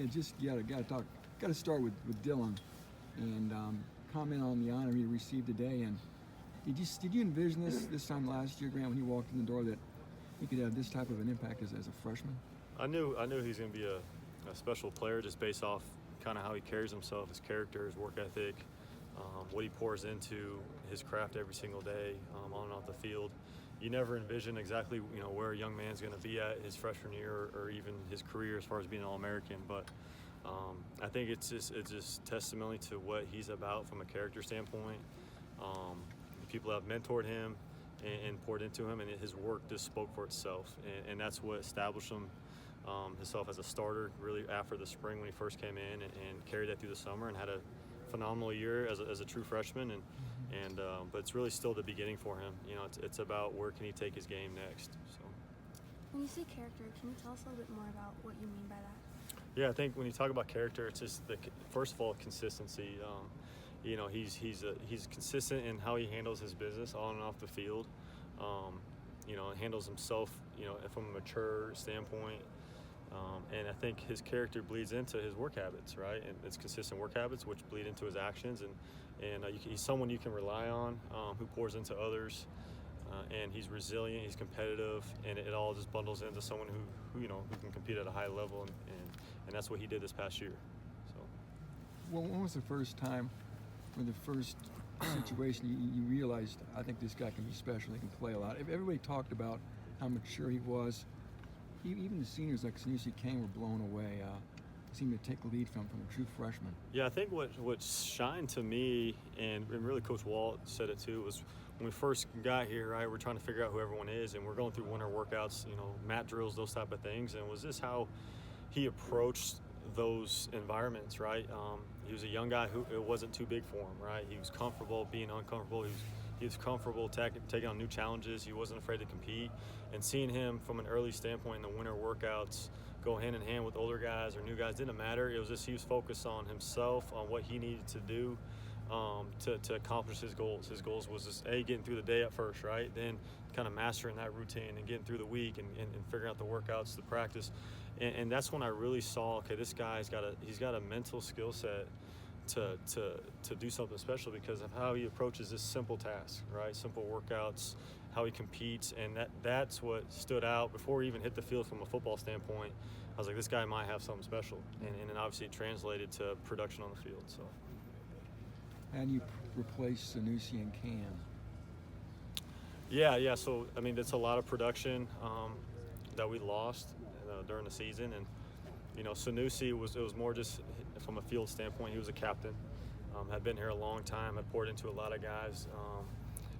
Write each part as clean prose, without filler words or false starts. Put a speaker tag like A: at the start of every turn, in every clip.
A: Yeah, just got to start with Dylan, and comment on the honor he received today. And did you envision this time last year, Grant, when he walked in the door, that he could have this type of an impact as a freshman?
B: I knew he's going to be a special player just based off kind of how he carries himself, his character, his work ethic, what he pours into his craft every single day, on and off the field. You never envision exactly where a young man's going to be at his freshman year or even his career as far as being an All-American. But I think it's just testimony to what he's about from a character standpoint. People have mentored him and poured into him, and his work just spoke for itself. And that's what established him himself as a starter really after the spring when he first came in, and carried that through the summer and had a phenomenal year as a true freshman. But it's really still the beginning for him. It's about where can he take his game next. So.
C: When you say character, can you tell us a little bit more about what you mean by that?
B: Yeah, I think when you talk about character, it's just first of all, consistency. He's consistent in how he handles his business on and off the field. Handles himself, from a mature standpoint. And I think his character bleeds into his work habits, right? And it's consistent work habits, which bleed into his actions. And he's someone you can rely on, who pours into others. And he's resilient, he's competitive, and it all just bundles into someone who can compete at a high level. And that's what he did this past year. So.
A: Well, when was the first time, or the first situation you realized, I think this guy can be special, he can play a lot? Everybody talked about how mature he was. Even the seniors like Sanusi Kane were blown away. Seemed to take the lead from a true freshman.
B: Yeah, I think what shined to me, and really Coach Walt said it too, was when we first got here, right, we're trying to figure out who everyone is, and we're going through winter workouts, mat drills, those type of things. And was this how he approached those environments, right? He was a young guy who it wasn't too big for him, right? He was comfortable being uncomfortable. He was comfortable taking on new challenges. He wasn't afraid to compete. And seeing him from an early standpoint in the winter workouts go hand in hand with older guys or new guys didn't matter. It was just he was focused on himself, on what he needed to do to accomplish his goals. His goals was just getting through the day at first, right? Then kind of mastering that routine and getting through the week and figuring out the workouts, the practice. And that's when I really saw, okay, this guy's got a mental skill set to do something special because of how he approaches this simple task, right? Simple workouts, how he competes, and that's what stood out before he even hit the field from a football standpoint. I was like, this guy might have something special, and then obviously it translated to production on the field. So.
A: And you replaced Sanusi and Cam.
B: Yeah. So I mean, it's a lot of production that we lost during the season, and Sanusi it was more just from a field standpoint. He was a captain, had been here a long time, had poured into a lot of guys,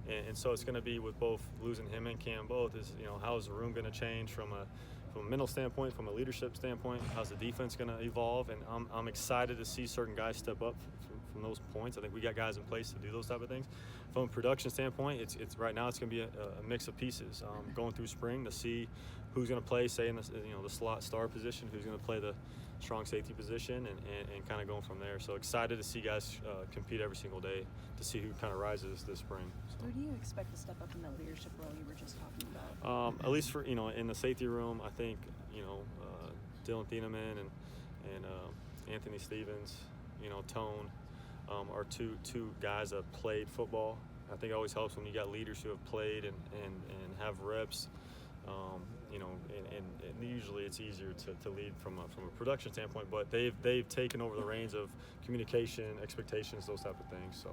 B: and so it's going to be with both losing him and Cam both. Is how is the room going to change from a mental standpoint, from a leadership standpoint? How's the defense going to evolve? And I'm excited to see certain guys step up from those points. I think we got guys in place to do those type of things. From a production standpoint, it's right now it's going to be a mix of pieces. Going through spring to see who's going to play, say in the slot star position, who's going to play the strong safety position, and kind of going from there. So excited to see guys compete every single day to see who kind of rises this spring. So.
D: Who do you expect to step up in that leadership role you were just talking about?
B: At least for in the safety room, I think Dylan Thieneman and Anthony Stevens, Tone are two guys that played football. I think it always helps when you got leaders who have played and have reps. And usually it's easier to lead from a production standpoint, but they've taken over the reins of communication, expectations, those type of things. So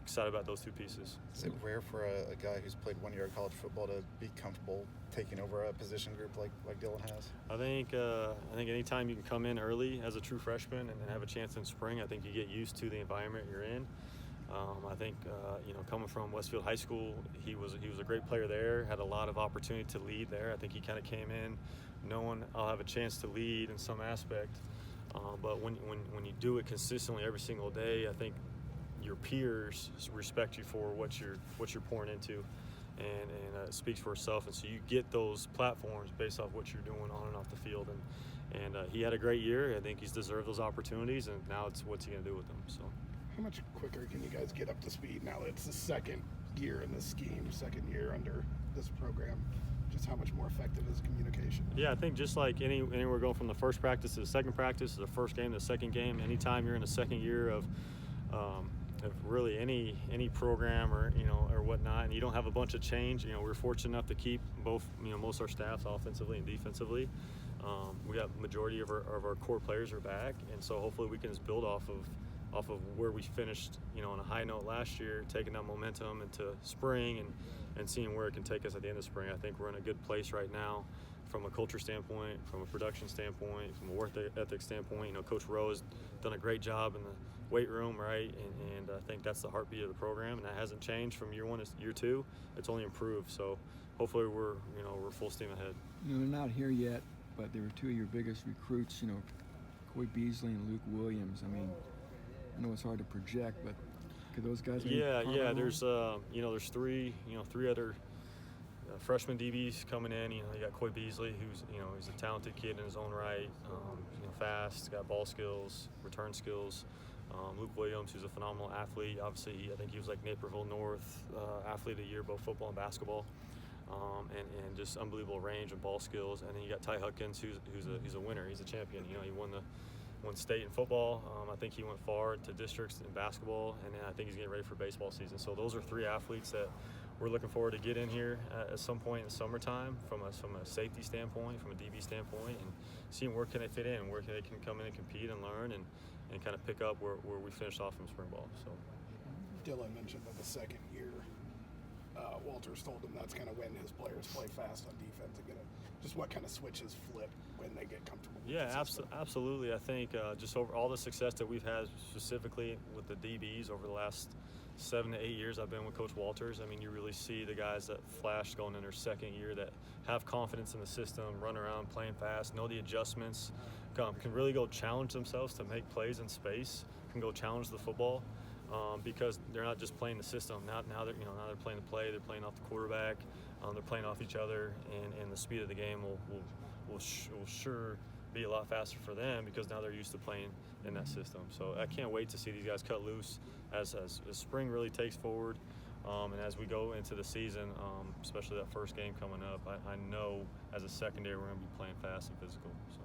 B: excited about those two pieces.
E: Is it rare for a guy who's played 1 year of college football to be comfortable taking over a position group like Dylan has?
B: I think anytime you can come in early as a true freshman and then have a chance in spring, I think you get used to the environment you're in. I think coming from Westfield High School, he was a great player there, had a lot of opportunity to lead there. I think he kind of came in knowing I'll have a chance to lead in some aspect. But when you do it consistently every single day, I think your peers respect you for what you're pouring into, and it speaks for itself. And so you get those platforms based off what you're doing on and off the field. And he had a great year. I think he's deserved those opportunities, and now it's what's he going to do with them. So.
F: How much quicker can you guys get up to speed now that it's the second year in this scheme, second year under this program? Just how much more effective is communication?
B: Yeah, I think just like anywhere going from the first practice to the second practice, to the first game to the second game, anytime you're in the second year of really any program or whatnot, and you don't have a bunch of change. We're fortunate enough to keep both most of our staffs offensively and defensively. We got majority of our core players are back, and so hopefully we can just build off of where we finished on a high note last year, taking that momentum into spring and seeing where it can take us at the end of spring. I think we're in a good place right now from a culture standpoint, from a production standpoint, from a work ethic standpoint. Coach Rowe has done a great job in the weight room, right? And I think that's the heartbeat of the program, and that hasn't changed from year one to year two. It's only improved. So hopefully we're full steam ahead.
A: They're not here yet, but they were two of your biggest recruits. Coy Beasley and Luke Williams. I mean, I know it's hard to project, but could those guys?
B: Yeah. There's there's three other freshman DBs coming in. You got Coy Beasley, who's he's a talented kid in his own right. Fast, got ball skills, return skills. Luke Williams, who's a phenomenal athlete. Obviously, I think he was like Naperville North athlete of the year, both football and basketball. And just unbelievable range and ball skills. And then you got Ty Hutkins, who's a winner. He's a champion. He won state in football. I think he went far to districts in basketball, and I think he's getting ready for baseball season. So those are three athletes that we're looking forward to get in here at some point in the summertime from a safety standpoint, from a DB standpoint, and seeing where can they fit in, where they can come in and compete and learn and kind of pick up where we finished off from spring ball. So
F: Dylan mentioned that the second year, Walters told him that's kind of when his players play fast on defense and just what kind of switches flip when they get comfortable.
B: Yeah, absolutely. I think just over all the success that we've had specifically with the DBs over the last 7 to 8 years I've been with Coach Walters. I mean, you really see the guys that flash going in their second year that have confidence in the system, run around playing fast, know the adjustments, can really go challenge themselves to make plays in space, can go challenge the football. Because they're not just playing the system. Now they're playing the play. They're playing off the quarterback. They're playing off each other, and the speed of the game will sure be a lot faster for them because now they're used to playing in that system. So I can't wait to see these guys cut loose as spring really takes forward, and as we go into the season, especially that first game coming up. I know as a secondary we're going to be playing fast and physical. So.